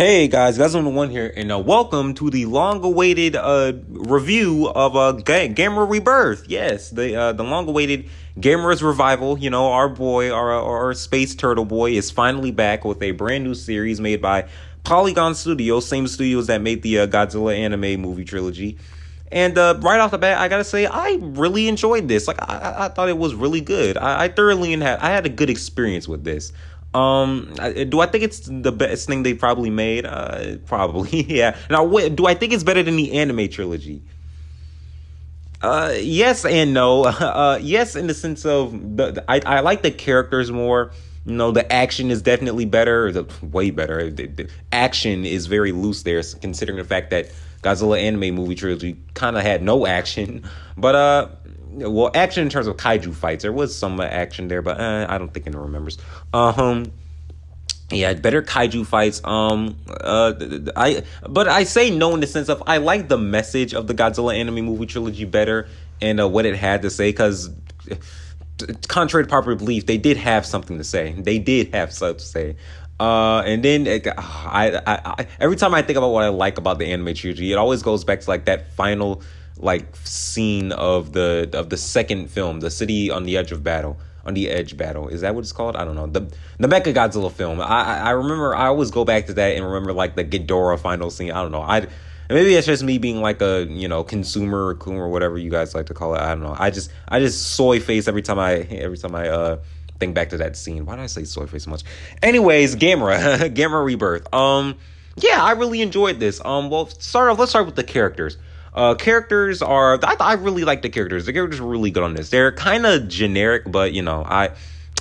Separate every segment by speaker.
Speaker 1: Hey guys, on the one here, and welcome to the long-awaited review of Gamera Rebirth. Yes, the long-awaited Gamera's revival. You know, our boy, our space turtle boy, is finally back with a brand new series made by Polygon Studios, same studios that made the Godzilla anime movie trilogy. And right off the bat, I gotta say, I really enjoyed this. Like, I thought it was really good. I had a good experience with this. Do I think it's the best thing they probably made? Probably, yeah. Now, do I think it's better than the anime trilogy? Yes and no. Yes, in the sense of I like the characters more. You know, the action is definitely better. Way better. The action is very loose there, considering the fact that Godzilla anime movie trilogy kind of had no action. But well, action in terms of kaiju fights, there was some action there, but I don't think anyone remembers. Yeah, better kaiju fights. I say no in the sense of I like the message of the Godzilla anime movie trilogy better and what it had to say, because contrary to popular belief, they did have something to say. They did have something to say. And then I every time I think about what I like about the anime trilogy, it always goes back to like that final like scene of the second film, the city on the edge of battle. On the edge battle, is that what it's called? I don't know. The Mecha Godzilla film. I remember. I always go back to that and remember like the Ghidorah final scene. I don't know. Maybe it's just me being like a consumer or whatever you guys like to call it. I don't know. I just soy face every time I think back to that scene. Why do I say soy face so much? Anyways, Gamera Gamera Rebirth. Yeah, I really enjoyed this. Well, let's start with the characters. Characters are, I really like the characters. The characters are really good on this. They're kind of generic, but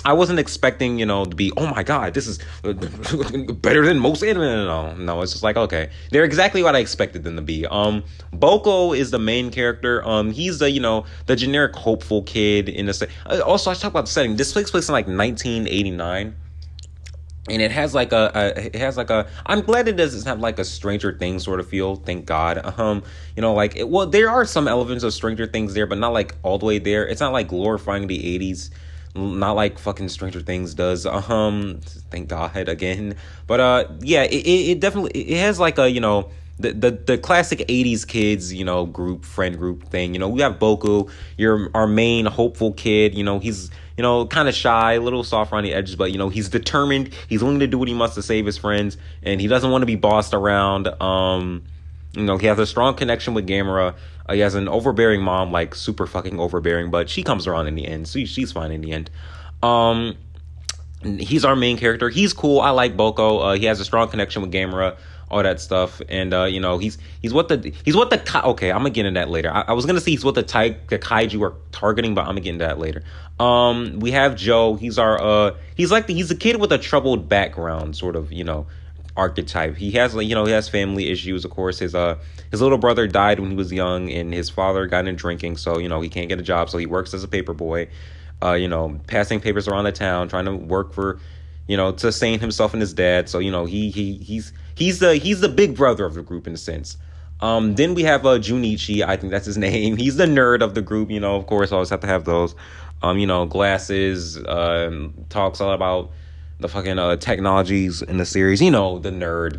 Speaker 1: I wasn't expecting, to be, oh my god, this is better than most anime. No, it's just like, okay, they're exactly what I expected them to be. Boko is the main character. He's the generic hopeful kid in the also, I should talk about the setting. This takes place in like 1989. And it has like I'm glad it doesn't have like a Stranger Things sort of feel, thank God. Well, there are some elements of Stranger Things there, but not like all the way there. It's not like glorifying the 80s, not like fucking Stranger Things does. Thank God again. But yeah, it definitely it has like a the classic 80s kids, friend group thing. We have Boku, our main hopeful kid. He's kind of shy, a little soft around the edges, but he's determined. He's willing to do what he must to save his friends, and he doesn't want to be bossed around. He has a strong connection with Gamera. He has an overbearing mom, like super fucking overbearing, but she comes around in the end, so she's fine in the end. He's our main character. He's cool. I like Boko. He has a strong connection with Gamera, all that stuff, and he's what okay, I'm gonna get into that later. I was gonna say he's what the kaiju are targeting, but I'm gonna get into that later. We have Joe. He's he's a kid with a troubled background, sort of, archetype. He has he has family issues, of course. His little brother died when he was young, and his father got into drinking, so he can't get a job, so he works as a paper boy, passing papers around the town, trying to work for to sustain himself and his dad. So he's the big brother of the group in a sense. Then we have Junichi. I think that's his name. He's the nerd of the group. Of course, always have to have those. Glasses. Talks a lot about the fucking technologies in the series. The nerd.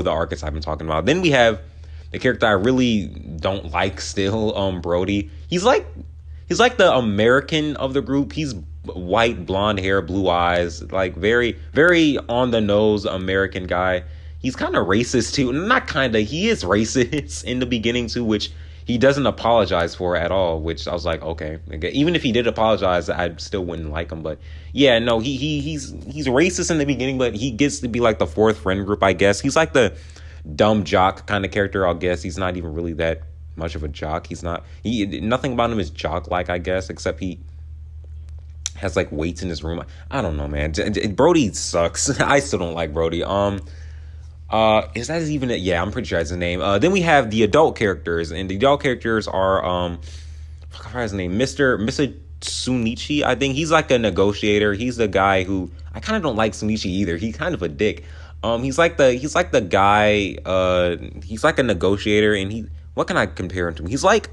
Speaker 1: The archetype I'm talking about. Then we have the character I really don't like still. Brody. He's like the American of the group. He's white, blonde hair, blue eyes, like very, very on the nose American guy. He's kind of racist too. Not kind of, he is racist in the beginning too, which he doesn't apologize for at all, which I was like, okay. Even if he did apologize, I still wouldn't like him. But yeah, no, he's racist in the beginning, but he gets to be like the fourth friend group, I guess. He's like the dumb jock kind of character, I guess. He's not even really that much of a jock. Nothing about him is jock-like, I guess, except he has like weights in his room. I don't know, man. Brody sucks. I still don't like Brody. Is that even it? Yeah, I'm pretty sure that's his name. Then we have the adult characters, and the adult characters are I forgot his name, Mr. Sunichi. I think he's like a negotiator. He's the guy who I kind of don't like Sunichi either. He's kind of a dick. He's like the guy. He's like a negotiator, and what can I compare him to? He's like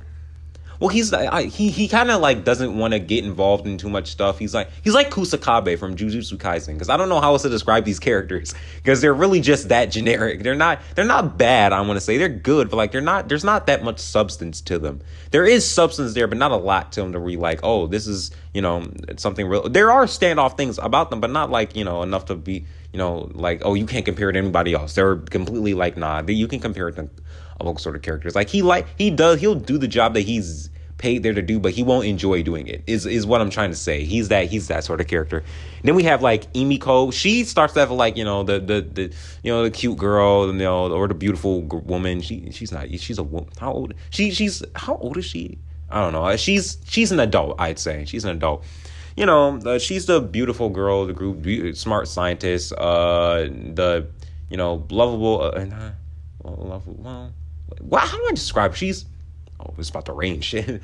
Speaker 1: well, he kind of like doesn't want to get involved in too much stuff. He's like Kusakabe from Jujutsu Kaisen, because I don't know how else to describe these characters, because they're really just that generic. They're not bad. I want to say they're good, but like there's not that much substance to them. There is substance there, but not a lot to them to read like, oh, this is, you know, something real. There are standoff things about them, but not like, you know, enough to be, you know, like, oh, you can't compare it to anybody else. They're completely like, nah, you can compare it to all sort of characters. Like he'll do the job that he's paid there to do, but he won't enjoy doing it, is what I'm trying to say. He's that sort of character. And then we have like Emiko. She starts to have like, you know, the you know, the cute girl, you know, or the beautiful woman. She's a woman. How old is she? I don't know. She's an adult, I'd say. She's an adult. You know, she's the beautiful girl, the group, smart scientist, the, you know, lovable, well, how do I describe her? She's, oh, it's about to rain shit.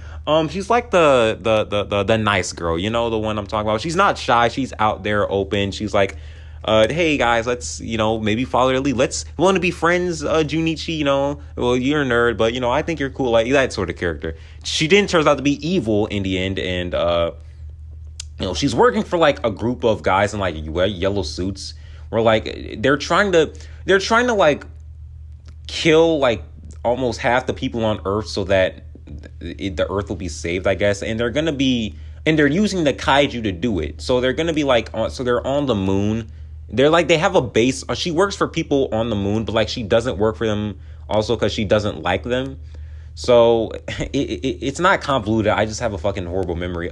Speaker 1: She's like the nice girl, you know, the one I'm talking about. She's not shy. She's out there, open. She's like, hey guys, let's, you know, maybe follow the lead. We want to be friends, Junichi, you know. Well, you're a nerd, but you know, I think you're cool, like that sort of character. She didn't turn out to be evil in the end, and you know, she's working for like a group of guys in like yellow suits, where like they're trying to like kill like almost half the people on Earth so that the Earth will be saved, I guess. And they're using the kaiju to do it. So they're gonna be like so they're on the moon. They're like, they have a base. She works for people on the moon, but like she doesn't work for them also because she doesn't like them. So it's not convoluted. I just have a fucking horrible memory.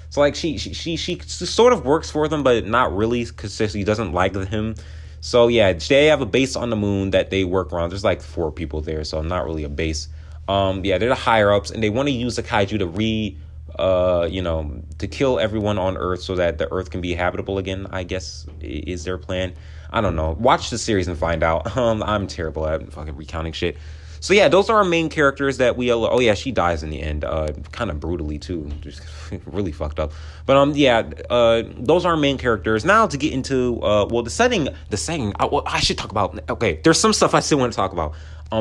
Speaker 1: So like she sort of works for them, but not really, because she doesn't like them. So yeah, they have a base on the moon that they work around. There's like 4 people there, so not really a base. Yeah, they're the higher ups, and they want to use the kaiju to you know, to kill everyone on Earth so that the Earth can be habitable again, I guess, is their plan. I don't know. Watch the series and find out. I'm terrible at fucking recounting shit. So yeah, those are our main characters that we... Oh yeah, she dies in the end. Kind of brutally too. Just really fucked up. But yeah, those are our main characters. Now to get into... well, the setting... I should talk about... Okay, there's some stuff I still want to talk about.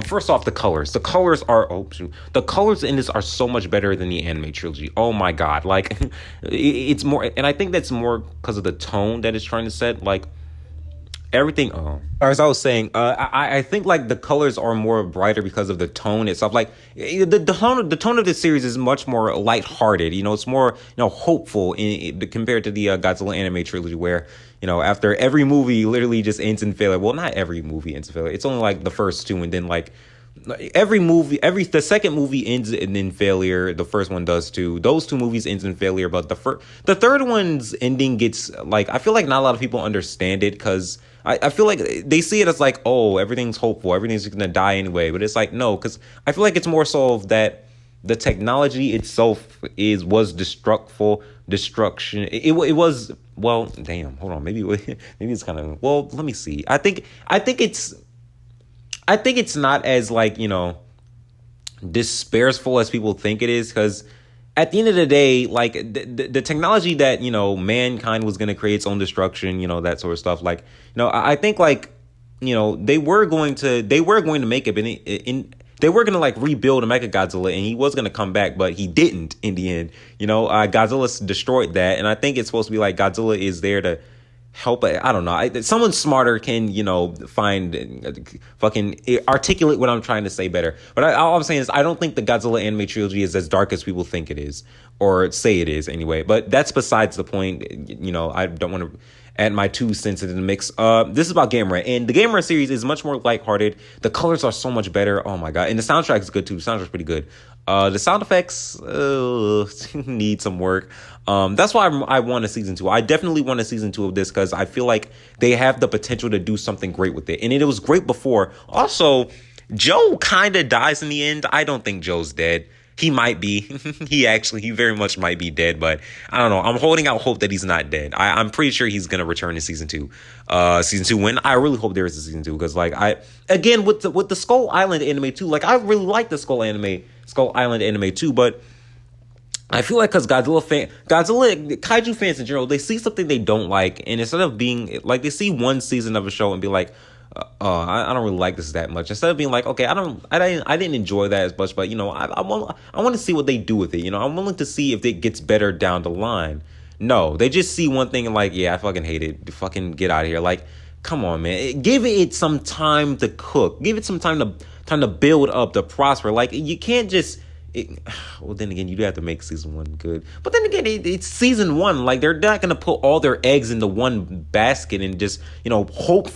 Speaker 1: First off, the colors. The colors are... Oh, shoot. The colors in this are so much better than the anime trilogy. Oh my god. Like, it's more... And I think that's more because of the tone that it's trying to set. Like, everything, as I was saying, I think like the colors are more brighter because of the tone itself. Like the tone of this series is much more lighthearted. You know, it's more, you know, hopeful compared to the Godzilla anime trilogy, where, you know, after every movie literally just ends in failure. Well, not every movie ends in failure. It's only like the first 2, and then like the second movie ends in failure. The first one does too. Those 2 movies ends in failure, but the third one's ending gets like, I feel like not a lot of people understand it, because I feel like they see it as like, oh, everything's hopeful, everything's gonna die anyway. But it's like, no, because I feel like it's more so that the technology itself was destruction. It was, well, damn, hold on, maybe it's kind of, well, let me see. I think it's not as like, you know, disparageful as people think it is, because at the end of the day, like the technology that, you know, mankind was going to create its own destruction, you know, that sort of stuff. Like, you know, I think like, you know, they were going to make it, but they were going to like rebuild a Mechagodzilla, and he was going to come back, but he didn't in the end. You know, Godzilla destroyed that. And I think it's supposed to be like Godzilla is there to help. I don't know. Someone smarter can, you know, find fucking articulate what I'm trying to say better. But all I'm saying is, I don't think the Godzilla anime trilogy is as dark as people think it is, or say it is anyway. But that's besides the point. You know, I don't want to add my 2 cents into the mix. This is about Gamera, and the Gamera series is much more lighthearted. The colors are so much better. Oh my god, and the soundtrack is good too. The soundtrack's pretty good. The sound effects need some work. That's why I want a season 2. I definitely want a season 2 of this, because I feel like they have the potential to do something great with it. And it was great before. Also, Joe kind of dies in the end. I don't think Joe's dead. He might be. he very much might be dead, but I don't know. I'm holding out hope that he's not dead. I'm pretty sure he's going to return in season 2. Season 2 when I really hope there is a season 2, because like again with the Skull Island anime too, like I really like the Skull Island anime too, but I feel like because kaiju fans in general, they see something they don't like, and instead of being like, they see one season of a show and be like, I don't really like this that much. Instead of being like, okay, I didn't enjoy that as much, but I want to see what they do with it. I'm willing to see if it gets better down the line. No, they just see one thing and like, yeah, I fucking hate it. Fucking get out of here. Like, come on, man. Give it some time to cook. Give it some time to build up, to prosper. Like, you can't just. Well, then again, you do have to make season one good. But then again, it's season one. Like, they're not gonna put all their eggs into one basket and just hope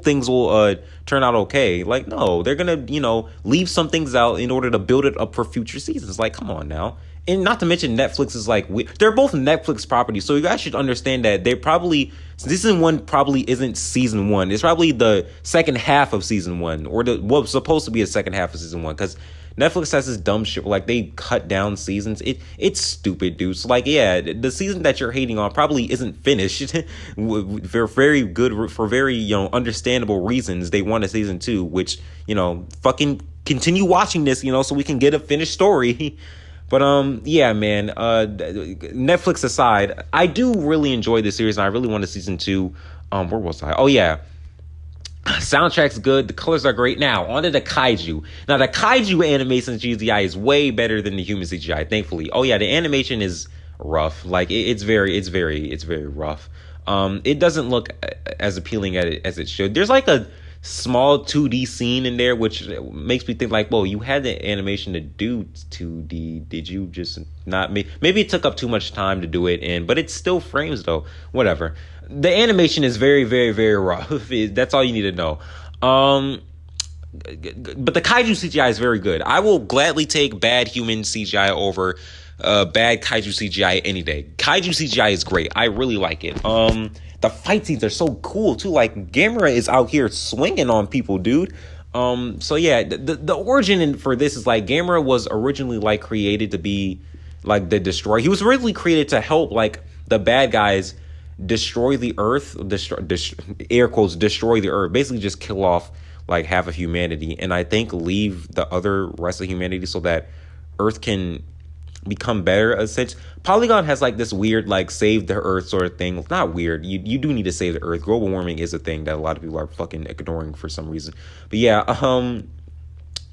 Speaker 1: things will turn out okay. Like, no, they're gonna leave some things out in order to build it up for future seasons. Like, come on now. And not to mention, Netflix is like, they're both Netflix properties, so you guys should understand that they probably, season one probably isn't season one. It's probably the second half of season one, or what was supposed to be a second half of season one, because Netflix has this dumb shit where, like, they cut down seasons. It's stupid, dude. So, like, yeah, the season that you're hating on probably isn't finished. For very good, for very, understandable reasons, they want a season two, which, fucking continue watching this, so we can get a finished story. But yeah, man. Netflix aside, I do really enjoy this series, and I really want a season two. Where was I? Oh yeah, soundtrack's good. The colors are great. Now onto the kaiju. Now the kaiju animation CGI is way better than the human CGI. Thankfully. Oh yeah, the animation is rough. Like it's very rough. It doesn't look as appealing as it should. There's like a small 2D scene in there, which makes me think like, whoa, you had the animation to do 2D. Did you just not maybe it took up too much time to do it, but it's still frames though. Whatever. The animation is very, very, very rough. That's all you need to know. But the kaiju CGI is very good. I will gladly take bad human CGI over bad kaiju CGI any day. Kaiju CGI is great. I really like it. The fight scenes are so cool too. Like, Gamera is out here swinging on people, dude. So yeah, the origin for this is like, Gamera was originally like created to be like the destroyer. He was originally created to help like the bad guys destroy the earth, air quotes, destroy the earth, basically just kill off like half of humanity, and I think leave the other rest of humanity so that earth can become better. Essentially, Polygon has like this weird like save the earth sort of thing. It's not weird, you do need to save the earth. Global warming is a thing that a lot of people are fucking ignoring for some reason. But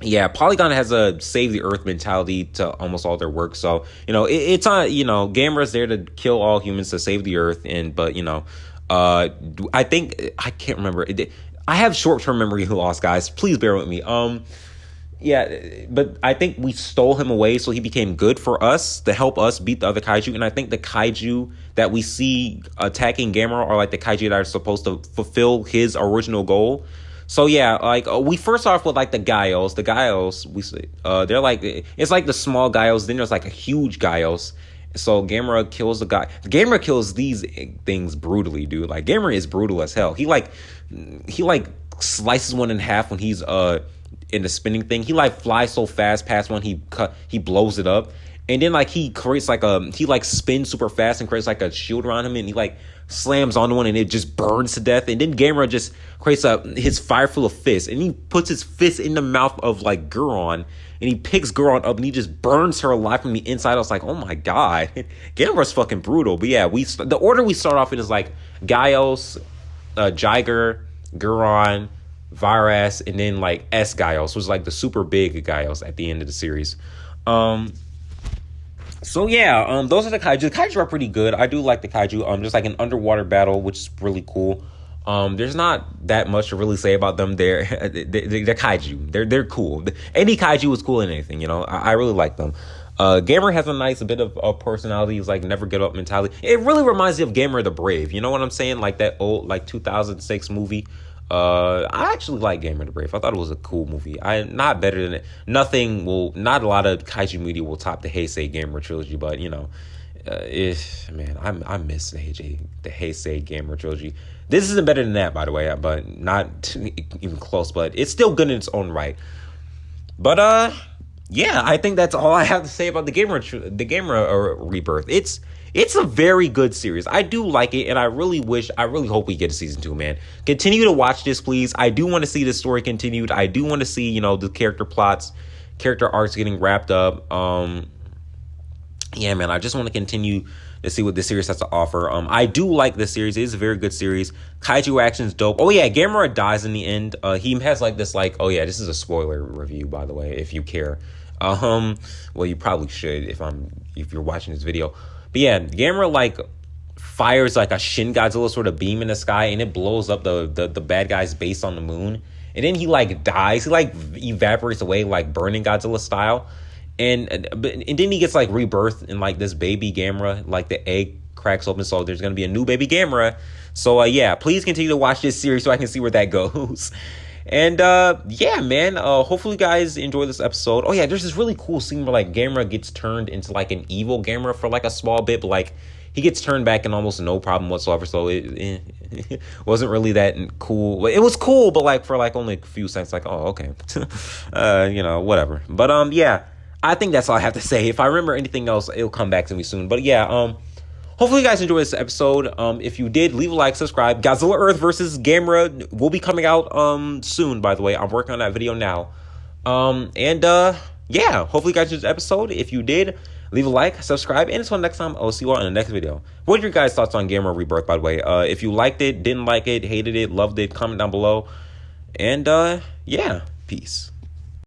Speaker 1: yeah, Polygon has a save the earth mentality to almost all their work. So, it's on, Gamera's there to kill all humans to save the earth. But I think, I can't remember. I have short-term memory loss, guys. Please bear with me. Yeah, but I think we stole him away, so he became good for us to help us beat the other kaiju. And I think the kaiju that we see attacking Gamera are like the kaiju that are supposed to fulfill his original goal. So yeah, like we first off with like the Gaios. The Gaios, they're like, it's like the small Gaios. Then there's like a huge Gaios. So Gamera kills the guy. Gamera kills these things brutally, dude. Like, Gamera is brutal as hell. He like slices one in half when he's in the spinning thing. He like flies so fast past one, he blows it up. And then like he creates like he like spins super fast and creates like a shield around him, and he like slams on one and it just burns to death. And then Gamera just creates his fire full of fists, and he puts his fist in the mouth of like Guron, and he picks Guron up and he just burns her alive from the inside. I was like, oh my god, Gamera's fucking brutal. But yeah, the order we start off in is like Gaios, Jiger, Guron, Virus, and then like S Gaios, which is like the super big Gaios at the end of the series. So yeah, those are the kaiju. The kaiju are pretty good. I do like the kaiju. Just like an underwater battle, which is really cool. There's not that much to really say about them. They're kaiju. They're cool. Any kaiju is cool in anything, I really like them. Gamera has a nice bit of a personality. He's like never give up mentality. It really reminds me of Gamera the Brave. You know what I'm saying? Like that old 2006 movie. I actually like Gamera the Brave. I thought it was a cool movie. Not better than it. Not a lot of kaiju media will top the Heisei Gamera trilogy, but I miss the Heisei Gamera trilogy. This isn't better than that, by the way, but not even close. But it's still good in its own right. But yeah, I think that's all I have to say about the Gamera Rebirth. It's a very good series. I do like it, and I really hope we get a season 2, man. Continue to watch this, please. I do want to see this story continued. I do want to see, the character arcs getting wrapped up. yeah, man, I just want to continue to see what this series has to offer. I do like this series. It is a very good series. Kaiju action's dope. Oh yeah, Gamera dies in the end. He has like this like, oh yeah, this is a spoiler review, by the way, if you care. Well, you probably should if you're watching this video. But yeah, Gamera like fires like a Shin Godzilla sort of beam in the sky, and it blows up the bad guy's base on the moon. And then he like dies. He like evaporates away like burning Godzilla style. And then he gets like rebirth in like this baby Gamera, like the egg cracks open, so there's gonna be a new baby Gamera. So yeah, please continue to watch this series so I can see where that goes. And yeah, man, hopefully you guys enjoy this episode. Oh yeah, there's this really cool scene where like Gamera gets turned into like an evil Gamera for like a small bit, but like he gets turned back in almost no problem whatsoever. So it wasn't really that cool. It was cool, but like for like only a few seconds, like, oh okay, whatever. But yeah, I think that's all I have to say. If I remember anything else, it'll come back to me soon. But yeah, hopefully you guys enjoyed this episode. If you did, leave a like, subscribe. Godzilla Earth versus Gamera will be coming out soon, by the way. I'm working on that video now. Yeah, hopefully you guys enjoyed this episode. If you did, leave a like, subscribe, and until next time, I'll see you all in the next video. What are your guys' thoughts on Gamera Rebirth, by the way? If you liked it, didn't like it, hated it, loved it, comment down below. And yeah, peace.